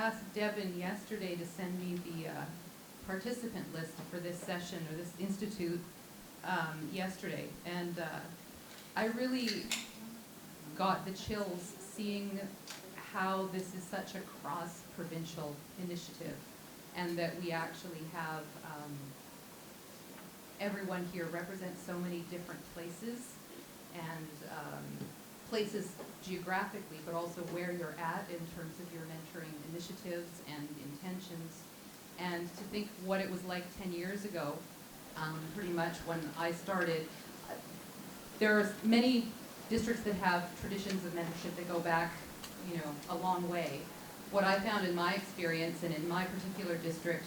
asked Devin yesterday to send me the participant list for this session or this institute yesterday, and I really got the chills seeing how this is such a cross-provincial initiative, and that we actually have everyone here represents so many different places, and places geographically, but also where you're at in terms of your mentoring initiatives and intentions. And to think what it was like 10 years ago, pretty much when I started. There are many districts that have traditions of mentorship that go back, a long way. What I found in my experience and in my particular district,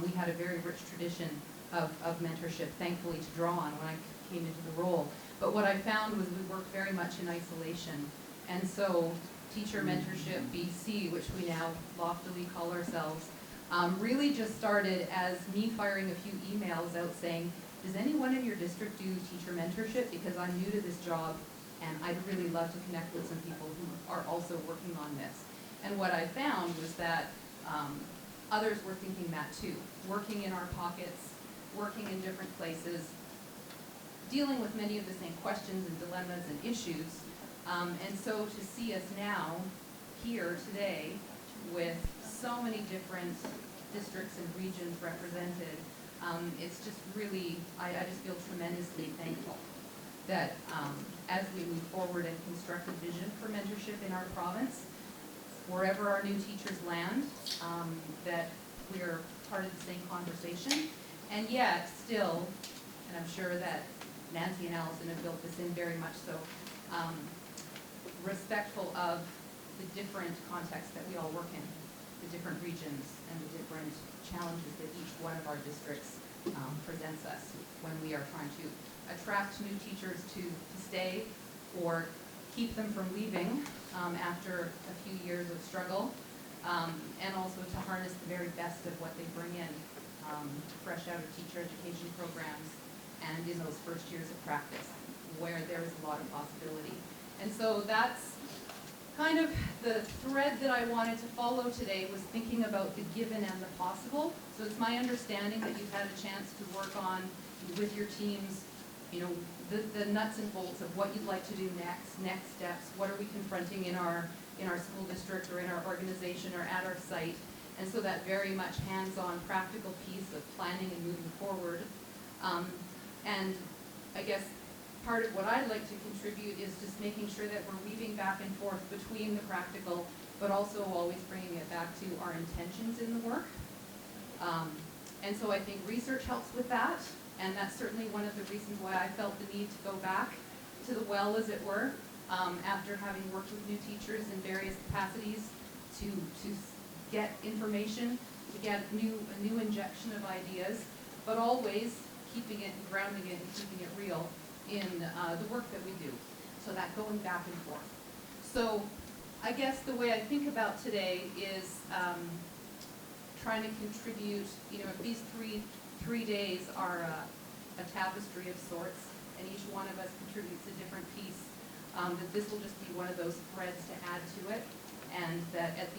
we had a very rich tradition of mentorship, thankfully, to draw on when I came into the role. But what I found was we worked very much in isolation. And so Teacher Mentorship BC, which we now loftily call ourselves, really just started as me firing a few emails out saying, does anyone in your district do teacher mentorship? Because I'm new to this job and I'd really love to connect with some people who are also working on this. And what I found was that others were thinking that too, working in our pockets, working in different places, dealing with many of the same questions and dilemmas and issues. And so to see us now here today with so many different districts and regions represented, it's just really, I just feel tremendously thankful that as we move forward and construct a vision for mentorship in our province, wherever our new teachers land, that we're part of the same conversation. And yet still, and I'm sure that Nancy and Allison have built this in very much so, respectful of the different contexts that we all work in, the different regions and the different challenges that each one of our districts presents us when we are trying to attract new teachers to stay or keep them from leaving after a few years of struggle, and also to harness the very best of what they bring in fresh out of teacher education programs and in those first years of practice where there is a lot of possibility. And so that's kind of the thread that I wanted to follow today, was thinking about the given and the possible. So it's my understanding that you've had a chance to work on with your teams, the nuts and bolts of what you'd like to do next steps, what are we confronting in our school district or in our organization or at our site. And so that very much hands-on practical piece of planning and moving forward. And I guess part of what I'd like to contribute is just making sure that we're weaving back and forth between the practical, but also always bringing it back to our intentions in the work. And so I think research helps with that, and that's certainly one of the reasons why I felt the need to go back to the well, as it were, after having worked with new teachers in various capacities to get information, to get a new injection of ideas, but always keeping it and grounding it and keeping it real in the work that we do. So that going back and forth. So I guess the way I think about today is trying to contribute, if these three days are a tapestry of sorts, and each one of us contributes a different piece, that this will just be one of those threads to add to it, and that at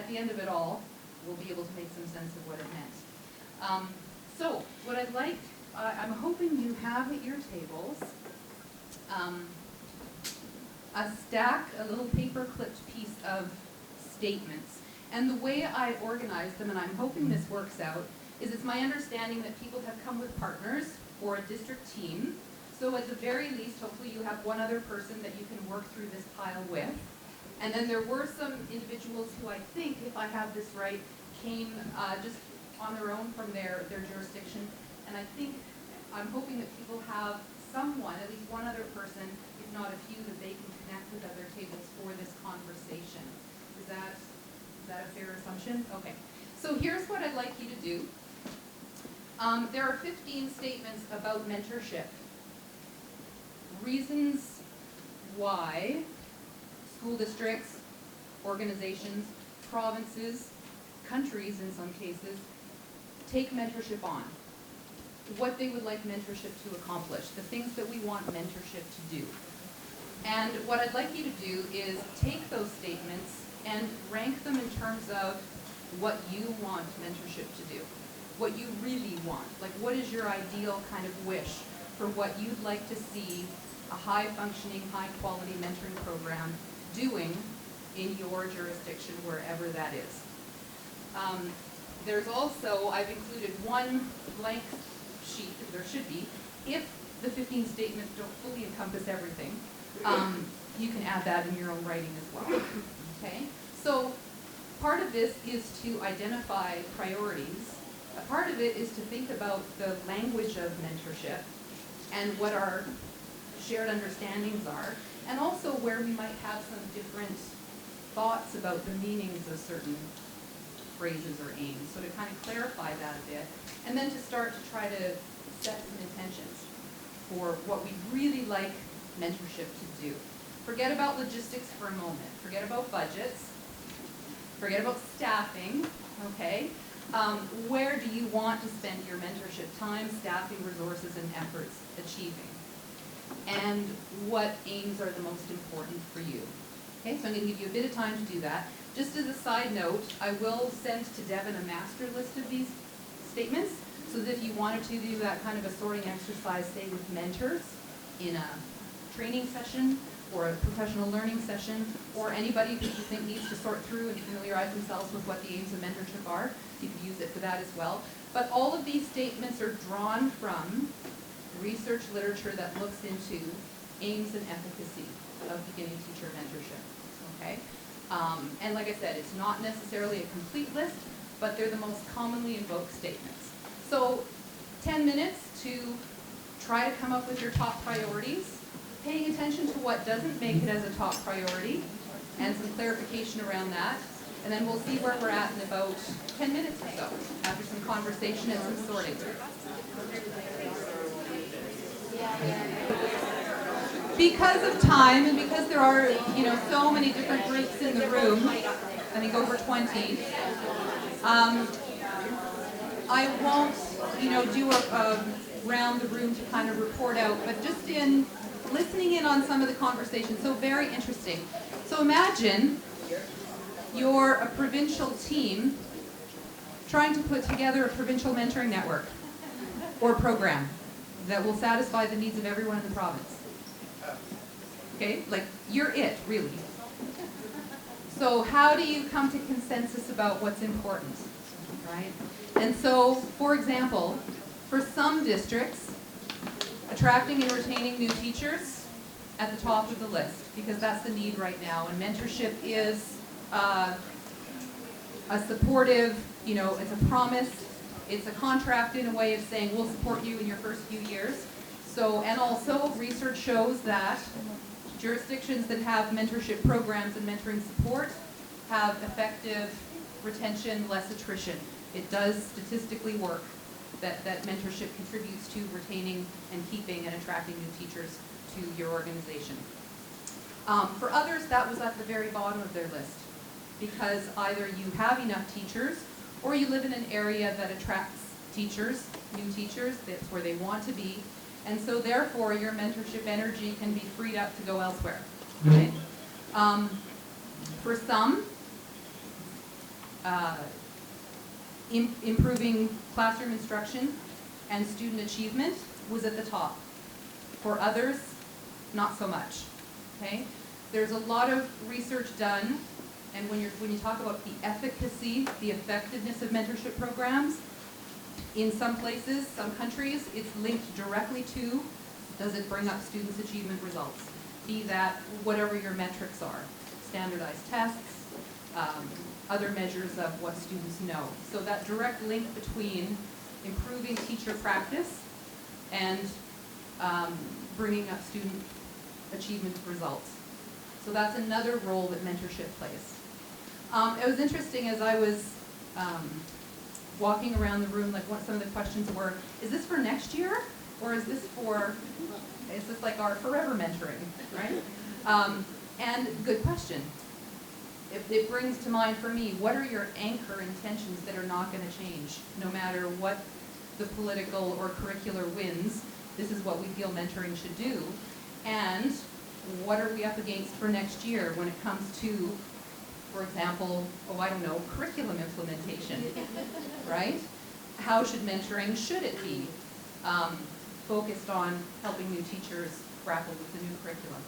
the end of it all, we'll be able to make some sense of what it meant. So what I'd like, I'm hoping you have at your tables a little paper-clipped piece of statements. And the way I organize them, and I'm hoping this works out, is it's my understanding that people have come with partners or a district team. So at the very least, hopefully you have one other person that you can work through this pile with. And then there were some individuals who I think, if I have this right, came just on their own from their jurisdiction. And I'm hoping that people have someone, at least one other person, if not a few, that they can connect with at their tables for this conversation. Is that a fair assumption? Okay. So here's what I'd like you to do. There are 15 statements about mentorship. Reasons why school districts, organizations, provinces, countries in some cases, take mentorship on. What they would like mentorship to accomplish, the things that we want mentorship to do. And what I'd like you to do is take those statements and rank them in terms of what you want mentorship to do, what you really want. Like, what is your ideal kind of wish for what you'd like to see a high-functioning, high-quality mentoring program doing in your jurisdiction, wherever that is. There's also, I've included one blank sheet, there should be, if the 15 statements don't fully encompass everything, you can add that in your own writing as well. Okay? So part of this is to identify priorities. A part of it is to think about the language of mentorship and what our shared understandings are, and also where we might have some different thoughts about the meanings of certain phrases or aims. So to kind of clarify that a bit, and then to start to try to set some intentions for what we'd really like mentorship to do. Forget about logistics for a moment. Forget about budgets. Forget about staffing, okay? Where do you want to spend your mentorship time, staffing, resources, and efforts achieving? And what aims are the most important for you? Okay, so I'm going to give you a bit of time to do that. Just as a side note, I will send to Devin a master list of these statements, so that if you wanted to do that kind of a sorting exercise, say with mentors, in a training session, or a professional learning session, or anybody who you think needs to sort through and familiarize themselves with what the aims of mentorship are, you could use it for that as well. But all of these statements are drawn from research literature that looks into aims and efficacy of beginning teacher mentorship, okay? And like I said, it's not necessarily a complete list, but they're the most commonly invoked statements. So 10 minutes to try to come up with your top priorities, paying attention to what doesn't make it as a top priority, and some clarification around that. And then we'll see where we're at in about 10 minutes or so, after some conversation and some sorting. Because of time, and because there are, so many different groups in the room, I think over 20, I won't, do a round the room to kind of report out, but just in listening in on some of the conversation, so very interesting. So imagine you're a provincial team trying to put together a provincial mentoring network or program that will satisfy the needs of everyone in the province. Okay, like you're it, really. So how do you come to consensus about what's important, right? And so, for example, for some districts, attracting and retaining new teachers at the top of the list, because that's the need right now. And mentorship is a supportive, it's a promise, it's a contract in a way of saying we'll support you in your first few years. So, and also research shows that jurisdictions that have mentorship programs and mentoring support have effective retention, less attrition. It does statistically work that mentorship contributes to retaining and keeping and attracting new teachers to your organization. For others, that was at the very bottom of their list, because either you have enough teachers or you live in an area that attracts teachers, new teachers, that's where they want to be, and so therefore your mentorship energy can be freed up to go elsewhere. Okay? For some, improving classroom instruction and student achievement was at the top. For others, not so much. Okay? There's a lot of research done, and when you talk about the efficacy, the effectiveness of mentorship programs, in some places, some countries, it's linked directly to, does it bring up students' achievement results? Be that whatever your metrics are, standardized tests, other measures of what students know. So that direct link between improving teacher practice and bringing up student achievement results. So that's another role that mentorship plays. It was interesting as I was walking around the room, like what some of the questions were, is this for next year? Or is this like our forever mentoring, right? And good question. It brings to mind for me, what are your anchor intentions that are not going to change? No matter what the political or curricular wins, this is what we feel mentoring should do. And what are we up against for next year when it comes to For example, I don't know, curriculum implementation, right? How should should it be focused on helping new teachers grapple with the new curriculum?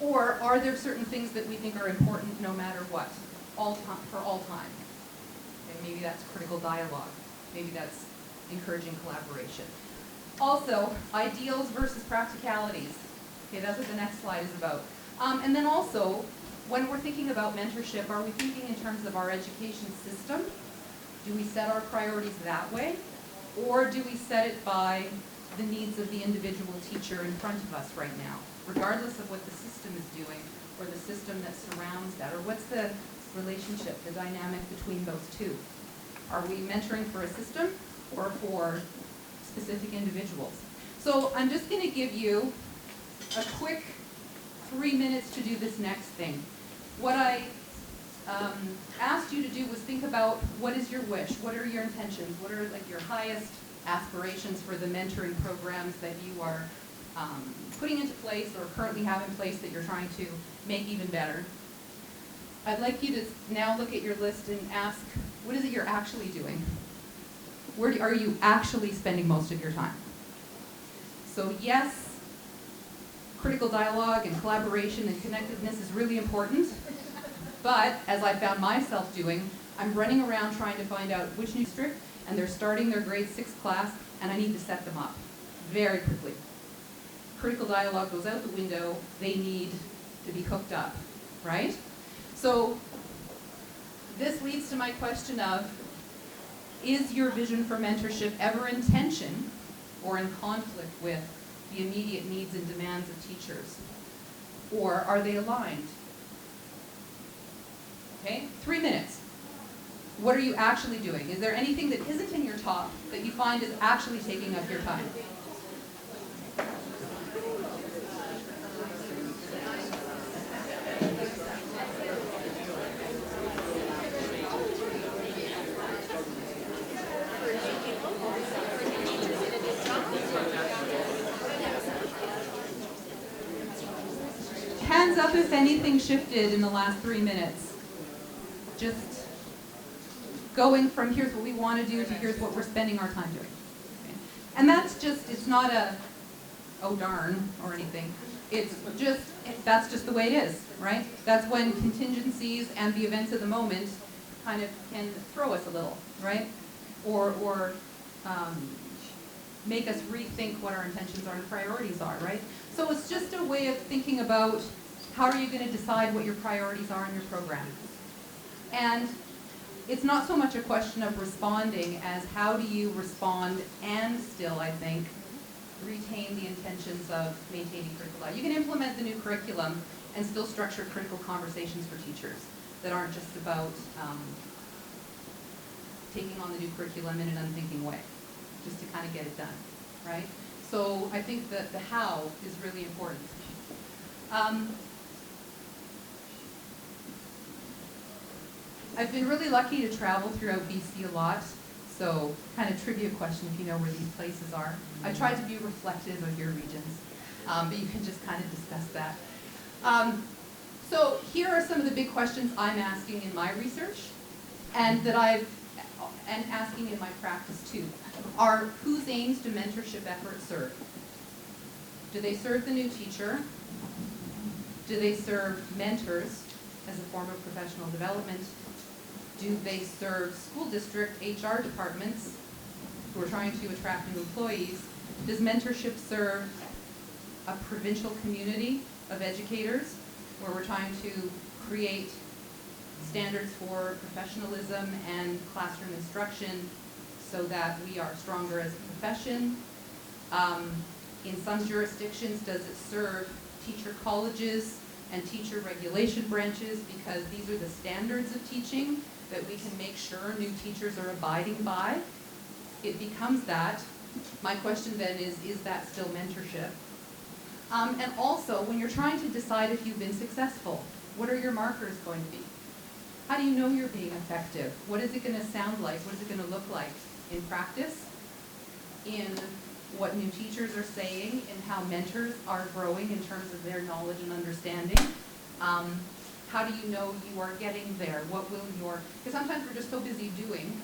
Or are there certain things that we think are important no matter what, for all time? And maybe that's critical dialogue. Maybe that's encouraging collaboration. Also, ideals versus practicalities. Okay, that's what the next slide is about. And then also, when we're thinking about mentorship, are we thinking in terms of our education system? Do we set our priorities that way? Or do we set it by the needs of the individual teacher in front of us right now, regardless of what the system is doing or the system that surrounds that, or what's the relationship, the dynamic between those two? Are we mentoring for a system or for specific individuals? So I'm just going to give you a quick 3 minutes to do this next thing. What I asked you to do was think about what is your wish, what are your intentions, what are like your highest aspirations for the mentoring programs that you are putting into place or currently have in place that you're trying to make even better. I'd like you to now look at your list and ask, what is it you're actually doing? Where are you actually spending most of your time? So yes, critical dialogue and collaboration and connectedness is really important, but as I found myself doing, I'm running around trying to find out which new district, and they're starting their grade 6 class, and I need to set them up very quickly. Critical dialogue goes out the window, they need to be hooked up, right? So this leads to my question of, is your vision for mentorship ever in tension or in conflict with the immediate needs and demands of teachers? Or are they aligned? Okay, 3 minutes. What are you actually doing? Is there anything that isn't in your talk that you find is actually taking up your time? Hands up if anything shifted in the last 3 minutes. Just going from here's what we want to do to here's what we're spending our time doing. Okay. And that's just, it's not a, oh darn, or anything. It's just, that's just the way it is, right? That's when contingencies and the events of the moment kind of can throw us a little, right? Or make us rethink what our intentions are and priorities are, right? So it's just a way of thinking about how are you going to decide what your priorities are in your program. And it's not so much a question of responding as how do you respond and still, I think, retain the intentions of maintaining curricula. You can implement the new curriculum and still structure critical conversations for teachers that aren't just about taking on the new curriculum in an unthinking way, just to kind of get it done, right? So I think that the how is really important. I've been really lucky to travel throughout BC a lot, so kind of trivia question if you know where these places are. I tried to be reflective of your regions, but you can just kind of discuss that. So here are some of the big questions I'm asking in my research, and asking in my practice too, are whose aims do mentorship efforts serve? Do they serve the new teacher? Do they serve mentors as a form of professional development? Do they serve school district HR departments who are trying to attract new employees? Does mentorship serve a provincial community of educators where we're trying to create standards for professionalism and classroom instruction so that we are stronger as a profession? In some jurisdictions, does it serve teacher colleges and teacher regulation branches because these are the standards of teaching that we can make sure new teachers are abiding by? It becomes that. My question then is that still mentorship? And also, when you're trying to decide if you've been successful, what are your markers going to be? How do you know you're being effective? What is it going to sound like? What is it going to look like in practice? In what new teachers are saying and how mentors are growing in terms of their knowledge and understanding? How do you know you are getting there? What will your, because sometimes we're just so busy doing,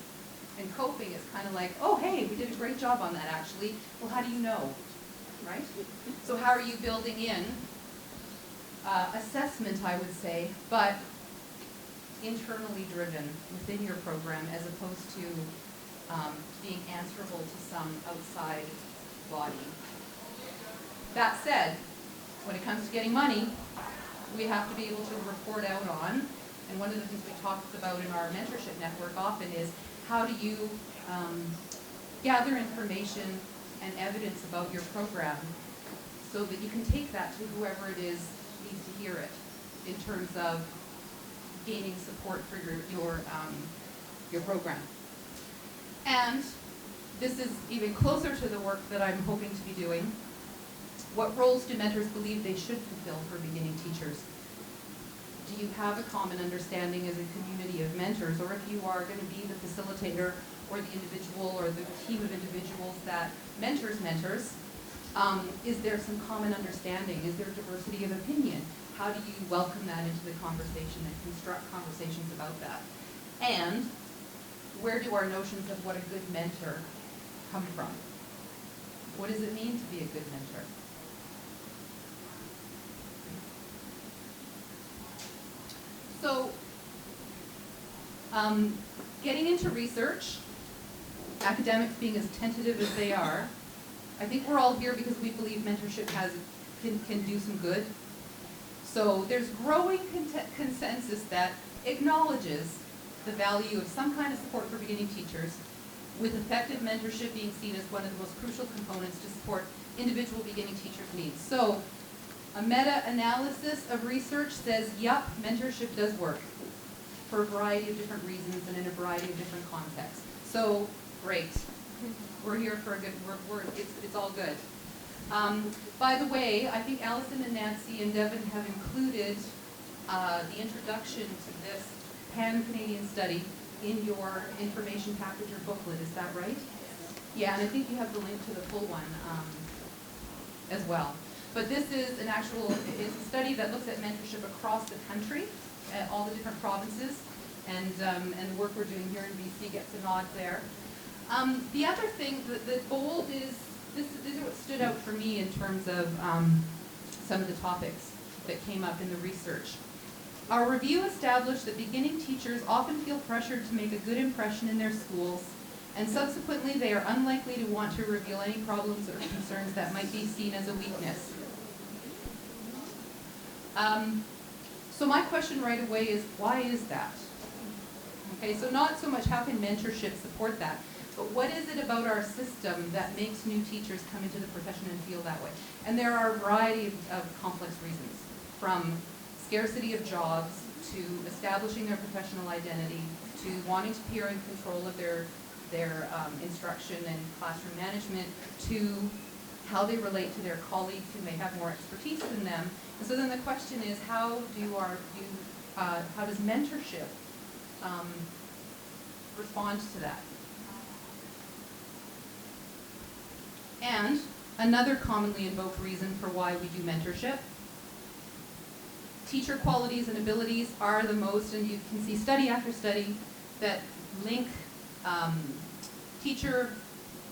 and coping is kind of like, oh, hey, we did a great job on that actually. Well, how do you know, right? So how are you building in assessment, I would say, but internally driven within your program as opposed to being answerable to some outside body. That said, when it comes to getting money, we have to be able to report out on, and one of the things we talked about in our mentorship network often is how do you gather information and evidence about your program so that you can take that to whoever it is needs to hear it in terms of gaining support for your program. And this is even closer to the work that I'm hoping to be doing. What roles do mentors believe they should fulfill for beginning teachers? Do you have a common understanding as a community of mentors, or if you are going to be the facilitator or the individual or the team of individuals that mentors, is there some common understanding? Is there diversity of opinion? How do you welcome that into the conversation and construct conversations about that? And where do our notions of what a good mentor come from? What does it mean to be a good mentor? So, getting into research, academics being as tentative as they are, I think we're all here because we believe mentorship can do some good. So there's growing consensus that acknowledges the value of some kind of support for beginning teachers, with effective mentorship being seen as one of the most crucial components to support individual beginning teachers' needs. So a meta-analysis of research says, yup, mentorship does work for a variety of different reasons and in a variety of different contexts. So great. We're here for a good, it's all good. By the way, I think Allison and Nancy and Devin have included the introduction to this pan-Canadian study in your information package or booklet, is that right? Yeah, and I think you have the link to the full one as well. But this is an actual, it's a study that looks at mentorship across the country, at all the different provinces, and the work we're doing here in BC gets a nod there. The other thing, the bold is, this is what stood out for me in terms of some of the topics that came up in the research. Our review established that beginning teachers often feel pressured to make a good impression in their schools, and subsequently they are unlikely to want to reveal any problems or concerns that might be seen as a weakness. So my question right away is, why is that? Okay, so not so much how can mentorship support that, but what is it about our system that makes new teachers come into the profession and feel that way? And there are a variety of complex reasons, from scarcity of jobs to establishing their professional identity to wanting to be in control of their instruction and classroom management to how they relate to their colleagues who may have more expertise than them. And so then the question is, how does mentorship respond to that? And another commonly invoked reason for why we do mentorship, teacher qualities and abilities are the most, and you can see study after study that link teacher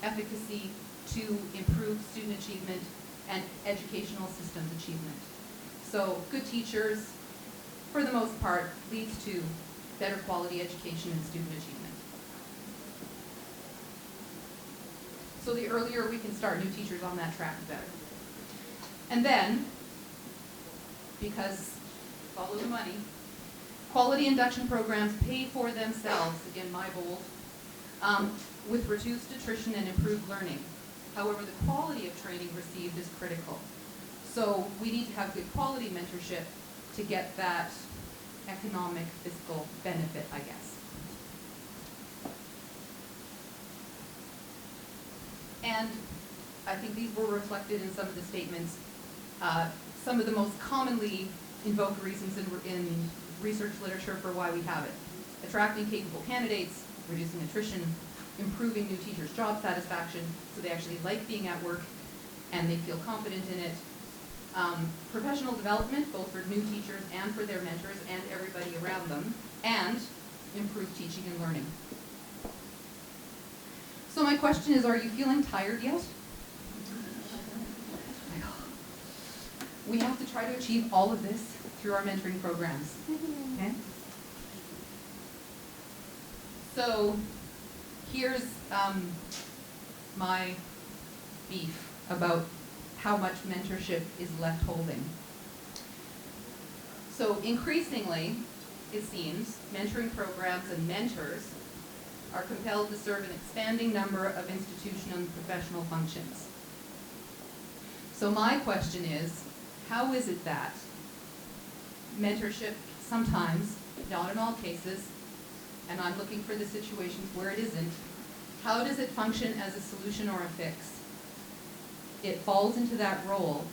efficacy to improve student achievement and educational systems achievement. So good teachers, for the most part, leads to better quality education and student achievement. So the earlier we can start new teachers on that track, the better. And then, because follow the money, quality induction programs pay for themselves, again my bold, with reduced attrition and improved learning. However, the quality of training received is critical. So we need to have good quality mentorship to get that economic, fiscal benefit, I guess. And I think these were reflected in some of the statements. Some of the most commonly invoked reasons in research literature for why we have it. Attracting capable candidates, reducing attrition, improving new teachers' job satisfaction, so they actually like being at work and they feel confident in it, professional development, both for new teachers and for their mentors and everybody around them, and improve teaching and learning. So my question is, are you feeling tired yet? We have to try to achieve all of this through our mentoring programs. Okay? So here's my beef about how much mentorship is left holding. So increasingly, it seems, mentoring programs and mentors are compelled to serve an expanding number of institutional and professional functions. So my question is, how is it that mentorship sometimes, not in all cases, and I'm looking for the situations where it isn't, how does it function as a solution or a fix? It falls into that role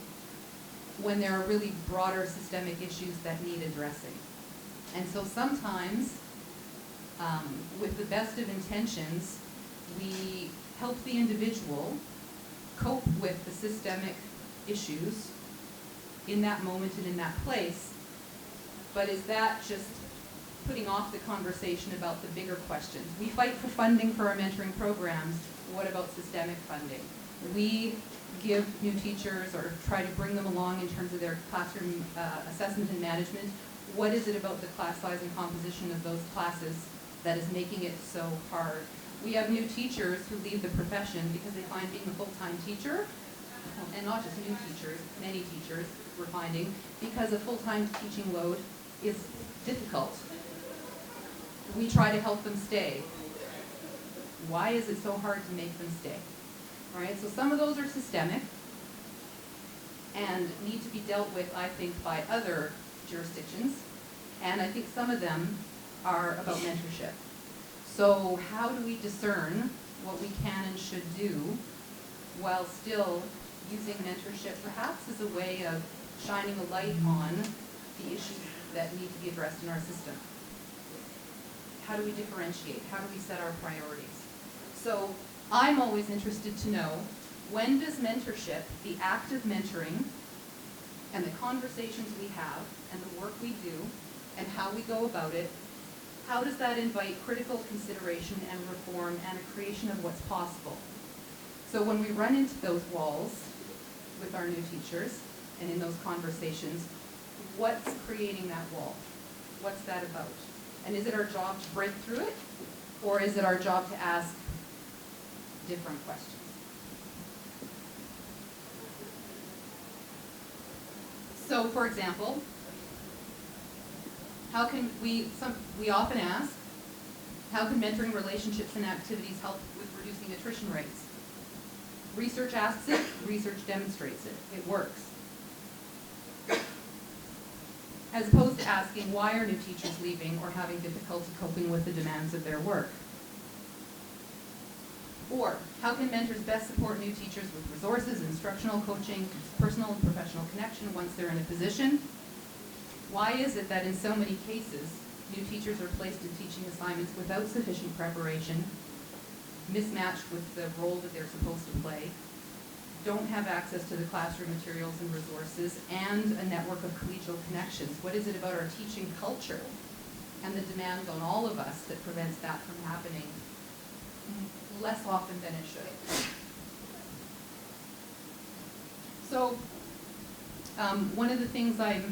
when there are really broader systemic issues that need addressing. And so sometimes, with the best of intentions, we help the individual cope with the systemic issues in that moment and in that place, but is that just putting off the conversation about the bigger questions? We fight for funding for our mentoring programs. What about systemic funding? We give new teachers or try to bring them along in terms of their classroom assessment and management. What is it about the class size and composition of those classes that is making it so hard? We have new teachers who leave the profession because they find being a full-time teacher, and not just new teachers, many teachers we're finding, because a full-time teaching load is difficult. We try to help them stay. Why is it so hard to make them stay? All right, so some of those are systemic and need to be dealt with, I think, by other jurisdictions, and I think some of them are about mentorship. So how do we discern what we can and should do while still using mentorship perhaps as a way of shining a light on the issues that need to be addressed in our system? How do we differentiate? How do we set our priorities? So I'm always interested to know, when does mentorship, the act of mentoring, and the conversations we have, and the work we do, and how we go about it, how does that invite critical consideration and reform and a creation of what's possible? So when we run into those walls with our new teachers and in those conversations, what's creating that wall? What's that about? And is it our job to break through it, or is it our job to ask different questions? So, for example, how can we often ask, how can mentoring relationships and activities help with reducing attrition rates? Research asks it, research demonstrates it. It works. As opposed to asking, why are new teachers leaving or having difficulty coping with the demands of their work? Or, how can mentors best support new teachers with resources, instructional coaching, personal and professional connection once they're in a position? Why is it that in so many cases, new teachers are placed in teaching assignments without sufficient preparation, mismatched with the role that they're supposed to play, don't have access to the classroom materials and resources, and a network of collegial connections? What is it about our teaching culture and the demands on all of us that prevents that from happening less often than it should? So one of the things I've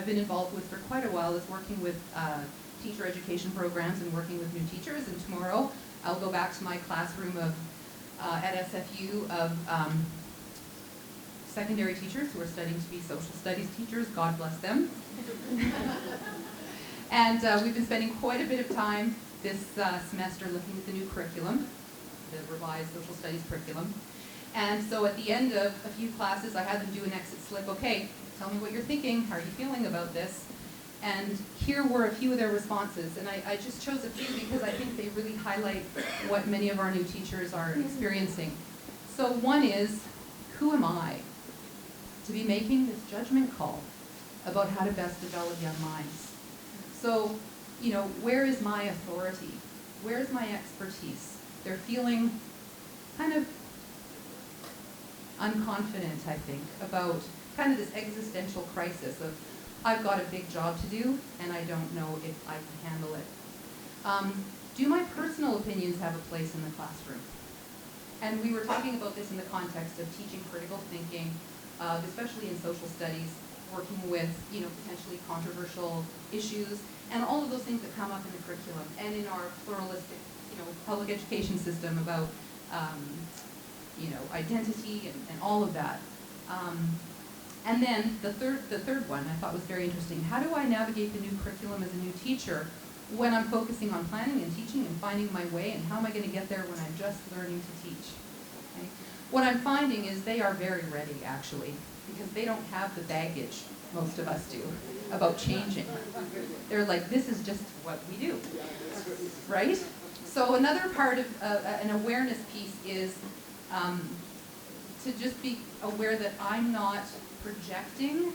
been involved with for quite a while is working with teacher education programs and working with new teachers, and tomorrow I'll go back to my classroom of at SFU of secondary teachers who are studying to be social studies teachers. God bless them. And we've been spending quite a bit of time this semester looking at the new curriculum, the revised social studies curriculum. And so at the end of a few classes, I had them do an exit slip. Okay, tell me what you're thinking. How are you feeling about this? And here were a few of their responses. And I just chose a few because I think they really highlight what many of our new teachers are experiencing. So one is, who am I to be making this judgment call about how to best develop young minds? So, you know, where is my authority? Where's my expertise? They're feeling kind of unconfident, I think, about kind of this existential crisis of, I've got a big job to do, and I don't know if I can handle it. Do my personal opinions have a place in the classroom? And we were talking about this in the context of teaching critical thinking, especially in social studies, working with, potentially controversial issues, and all of those things that come up in the curriculum, and in our pluralistic, public education system about, identity and all of that. And then the third one I thought was very interesting. How do I navigate the new curriculum as a new teacher when I'm focusing on planning and teaching and finding my way, and how am I going to get there when I'm just learning to teach? Okay? What I'm finding is they are very ready, actually, because they don't have the baggage most of us do about changing. They're like, this is just what we do, right? So another part of an awareness piece is to just be aware that I'm not projecting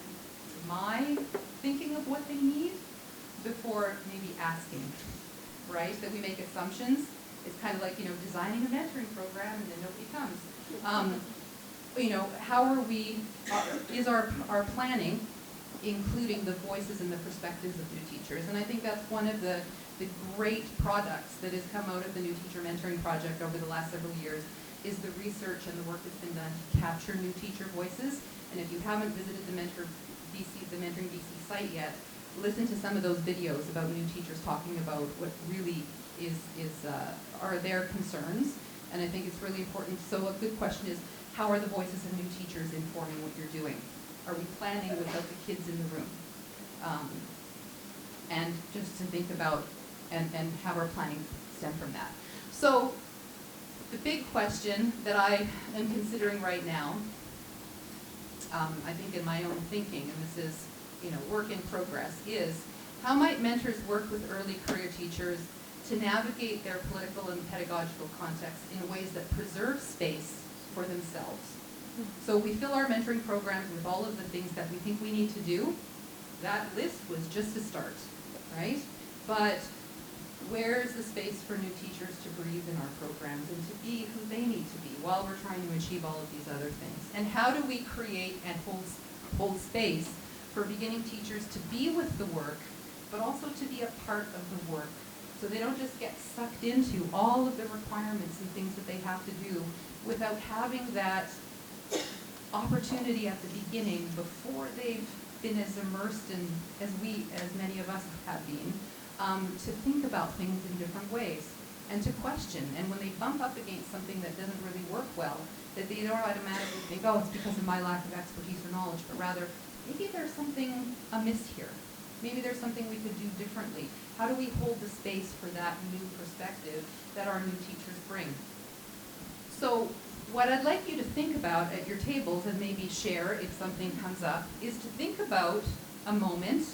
my thinking of what they need before maybe asking, right? That we make assumptions. It's kind of like, designing a mentoring program and then nobody comes. How are we, is our planning including the voices and the perspectives of new teachers? And I think that's one of the great products that has come out of the New Teacher Mentoring Project over the last several years is the research and the work that's been done to capture new teacher voices. And if you haven't visited the Mentoring BC site yet, listen to some of those videos about new teachers talking about what really are their concerns. And I think it's really important. So a good question is, how are the voices of new teachers informing what you're doing? Are we planning without the kids in the room? And just to think about and have our planning stem from that. So the big question that I am considering right now, I think in my own thinking, and this is work in progress, is how might mentors work with early career teachers to navigate their political and pedagogical context in ways that preserve space for themselves. So we fill our mentoring programs with all of the things that we think we need to do. That list was just a start, right? But where's the space for new teachers to breathe in our programs and to be who they need to be while we're trying to achieve all of these other things? And how do we create and hold space for beginning teachers to be with the work, but also to be a part of the work, so they don't just get sucked into all of the requirements and things that they have to do without having that opportunity at the beginning before they've been as immersed in, as many of us have been, to think about things in different ways and to question. And when they bump up against something that doesn't really work well, that they don't automatically think, oh, it's because of my lack of expertise or knowledge, but rather, maybe there's something amiss here. Maybe there's something we could do differently. How do we hold the space for that new perspective that our new teachers bring? So what I'd like you to think about at your tables, and maybe share if something comes up, is to think about a moment,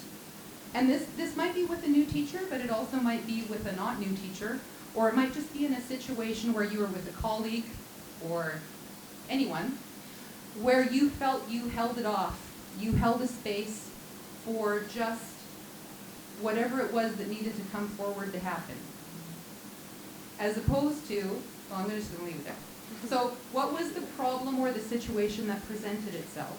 and this might be with a new teacher, but it also might be with a not new teacher, or it might just be in a situation where you were with a colleague or anyone, where you felt you held it off. You held a space for just whatever it was that needed to come forward to happen. As opposed to, well, I'm just going to leave it there. So what was the problem or the situation that presented itself?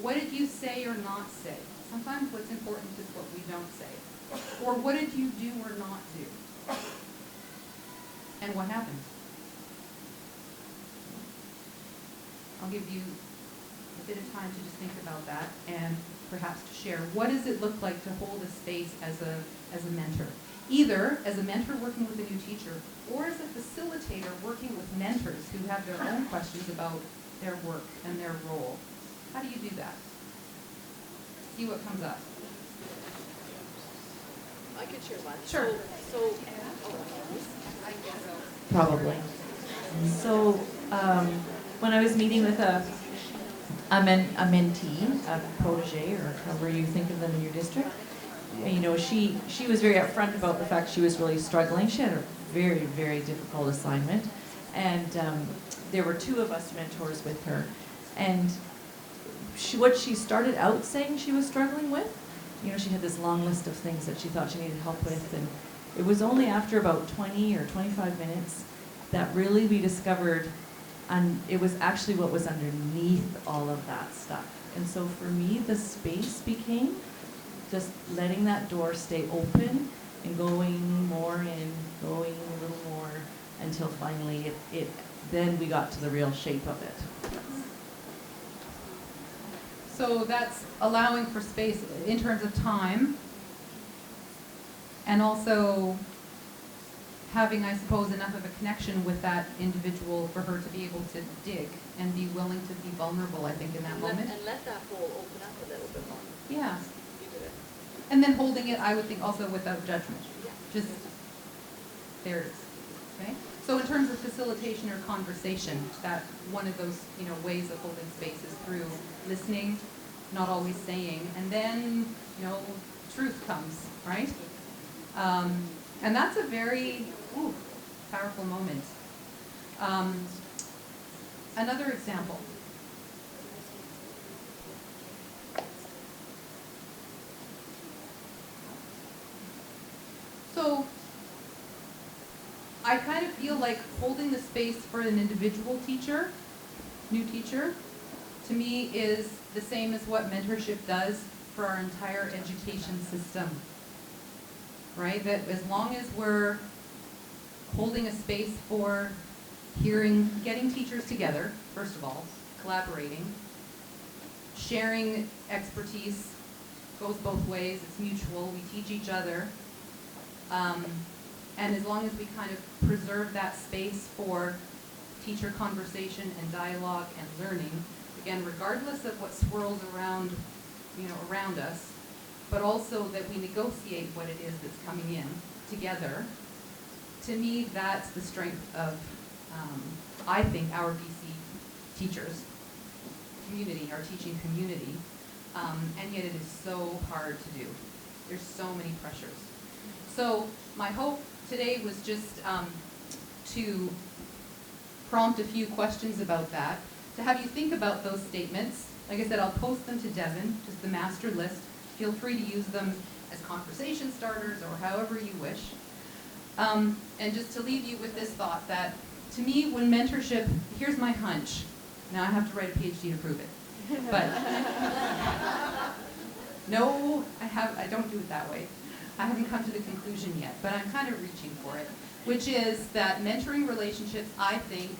What did you say or not say? Sometimes what's important is what we don't say. Or what did you do or not do? And what happened? I'll give you a bit of time to just think about that and perhaps to share. What does it look like to hold a space as a mentor? Either as a mentor working with a new teacher, or as a facilitator working with mentors who have their own questions about their work and their role. How do you do that? See what comes up. I could share one. Sure. Probably. So when I was meeting with a mentee, a protege, or however you think of them in your district, she was very upfront about the fact she was really struggling. She had a very, very difficult assignment, and there were two of us mentors with her, and what she started out saying she was struggling with, she had this long list of things that she thought she needed help with, and it was only after about 20 or 25 minutes that really we discovered And it was actually what was underneath all of that stuff. And so for me, the space became just letting that door stay open and going more in, going a little more, until finally then we got to the real shape of it. So that's allowing for space in terms of time, and also having, I suppose, enough of a connection with that individual for her to be able to dig and be willing to be vulnerable, I think, in that moment. And let that hole open up a little bit more. Yeah. You did it. And then holding it, I would think, also without judgment. Yeah. Just, there it is. Okay? So in terms of facilitation or conversation, that one of those, ways of holding space is through listening, not always saying, and then, truth comes, right? And that's a very powerful moment. Another example. So I kind of feel like holding the space for an individual teacher, new teacher, to me is the same as what mentorship does for our entire education system. Right? That as long as we're holding a space for getting teachers together, first of all, collaborating, sharing expertise, goes both ways, it's mutual, we teach each other. And as long as we kind of preserve that space for teacher conversation and dialogue and learning, again, regardless of what swirls around us, but also that we negotiate what it is that's coming in together, to me, that's the strength of, I think, our BC teachers community, our teaching community, and yet it is so hard to do. There's so many pressures. So my hope today was just to prompt a few questions about that, to have you think about those statements. Like I said, I'll post them to Devin, just the master list. Feel free to use them as conversation starters or however you wish. And just to leave you with this thought that, to me, when mentorship, here's my hunch. Now I have to write a PhD to prove it. But no, I don't do it that way. I haven't come to the conclusion yet, but I'm kind of reaching for it, which is that mentoring relationships, I think,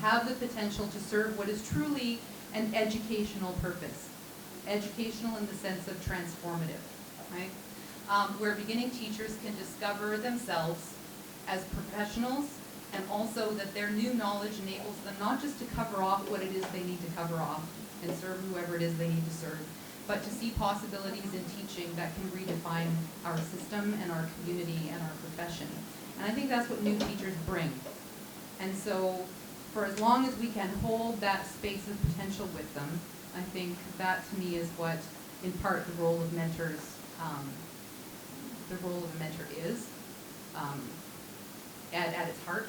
have the potential to serve what is truly an educational purpose. Educational in the sense of transformative, right? Where beginning teachers can discover themselves as professionals, and also that their new knowledge enables them not just to cover off what it is they need to cover off and serve whoever it is they need to serve, but to see possibilities in teaching that can redefine our system and our community and our profession. And I think that's what new teachers bring. And so for as long as we can hold that space of potential with them, I think that to me is what, in part, the role of mentors, the role of a mentor is at its heart.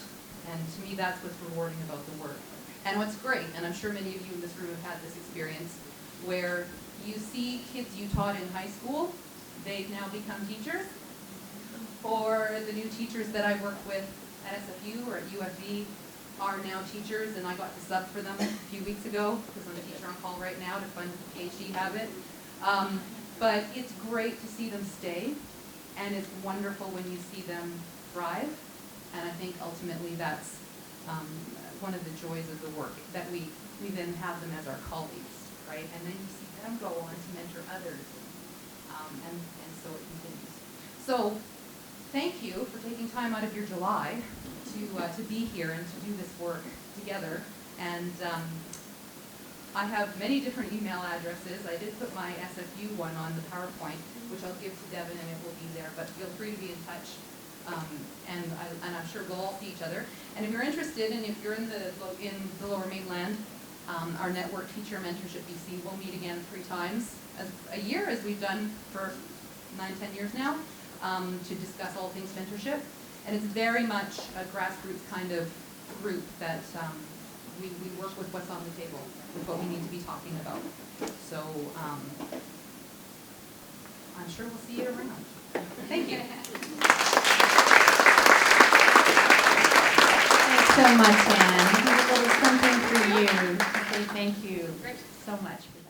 And to me, that's what's rewarding about the work. And what's great, and I'm sure many of you in this room have had this experience, where you see kids you taught in high school, they've now become teachers. Or the new teachers that I work with at SFU or at UFV are now teachers, and I got to sub for them a few weeks ago because I'm a teacher on call right now to fund the PhD habit. But it's great to see them stay, and it's wonderful when you see them thrive. And I think ultimately that's one of the joys of the work, that we then have them as our colleagues, right? And then you see them go on to mentor others, and so it continues. So thank you for taking time out of your July to be here and to do this work together. And I have many different email addresses. I did put my SFU one on the PowerPoint, which I'll give to Devin, and it will be there. But feel free to be in touch. And I'm sure we'll all see each other. And if you're interested, and if you're in the Lower Mainland, our network Teacher Mentorship BC will meet again 3 times a year, as we've done for 9-10 years now, to discuss all things mentorship. And it's very much a grassroots kind of group that we work with what's on the table, with what we need to be talking about. So I'm sure we'll see you around. Thank you. Thanks so much, Anne. something for you to say thank you so much for